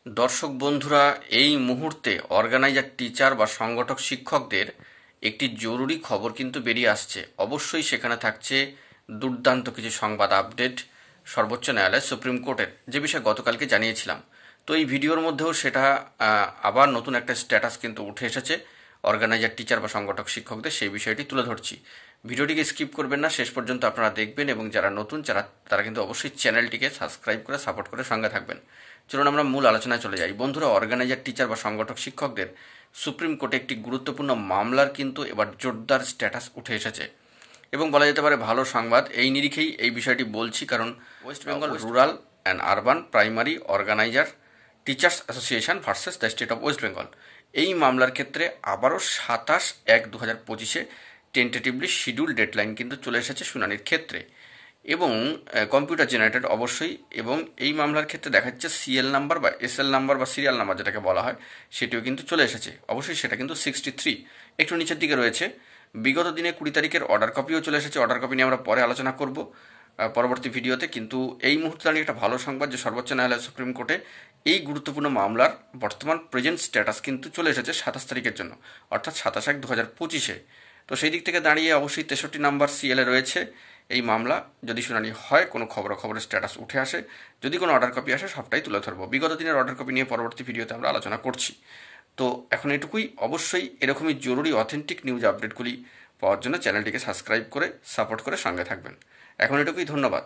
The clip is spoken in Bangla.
দর্শক বন্ধুরা, এই মুহূর্তে অর্গানাইজার টিচার বা সংগঠক শিক্ষকদের একটি জরুরি খবর কিন্তু বেরিয়ে আসছে। অবশ্যই সেখানে থাকছে দুর্দান্ত কিছু সংবাদ আপডেট সর্বোচ্চ ন্যায়ালয় সুপ্রিম কোর্টের, যে বিষয়ে গতকালকে জানিয়েছিলাম। তো এই ভিডিওর মধ্যেও সেটা আবার নতুন একটা স্ট্যাটাস কিন্তু উঠে এসেছে অর্গানাইজার টিচার বা সংগঠক শিক্ষকদের, সেই বিষয়টি তুলে ধরছি। ভিডিওটিকে স্কিপ করবেন না, শেষ পর্যন্ত আপনারা দেখবেন, এবং যারা নতুন তারা কিন্তু অবশ্যই চ্যানেলটিকে সাবস্ক্রাইব করে সাপোর্ট করে সঙ্গে থাকবেন। চলুন আমরা মূল আলোচনায় চলে যাই। বন্ধুরা, অর্গানাইজার টিচার বা সংগঠক শিক্ষকদের সুপ্রিম কোর্টে একটি গুরুত্বপূর্ণ মামলার কিন্তু এবার জোরদার স্ট্যাটাস উঠে এসেছে, এবং বলা যেতে পারে ভালো সংবাদ। এই নিরিখেই এই বিষয়টি বলছি, কারণ West Bengal rural and urban primary organiser teachers association versus the state of West Bengal, এই মামলার ক্ষেত্রে আবারও 27/1/2025 টেন্টেটিভলি শিডিউল ডেডলাইন কিন্তু চলে এসেছে শুনানির ক্ষেত্রে, এবং কম্পিউটার জেনারেটেড অবশ্যই। এবং এই মামলার ক্ষেত্রে দেখা যাচ্ছে সিএল নাম্বার বা এসএল নাম্বার বা সিরিয়াল নাম্বার যেটাকে বলা হয়, সেটিও কিন্তু চলে এসেছে। অবশ্যই সেটা কিন্তু 63, একটু নিচের দিকে রয়েছে। বিগত দিনে 20 তারিখের অর্ডার কপিও চলে এসেছে। অর্ডার কপি নিয়ে আমরা পরে আলোচনা করব পরবর্তী ভিডিওতে। কিন্তু এই মুহূর্তে দাঁড়িয়ে একটা ভালো সংবাদ যে সর্বোচ্চ ন্যায়ালয় সুপ্রিম কোর্টে এই গুরুত্বপূর্ণ মামলার বর্তমান প্রেজেন্ট স্ট্যাটাস কিন্তু চলে এসেছে 27 তারিখের জন্য, অর্থাৎ 27/1/2025। তো সেই দিক থেকে দাঁড়িয়ে অবশ্যই 63 নাম্বার সিএলে রয়েছে এই মামলা। যদি শুনানি হয়, কোনো খবরের স্ট্যাটাস উঠে আসে, যদি কোনো অর্ডার কপি আসে, সবটাই তুলে ধরবো। বিগত দিনের অর্ডার কপি নিয়ে পরবর্তী ভিডিওতে আমরা আলোচনা করছি। তো এখন এটুকুই। অবশ্যই এরকমই জরুরি অথেন্টিক নিউজ আপডেটগুলি পাওয়ার জন্য চ্যানেলটিকে সাবস্ক্রাইব করে সাপোর্ট করে সঙ্গে থাকবেন। এখন এটুকুই, ধন্যবাদ।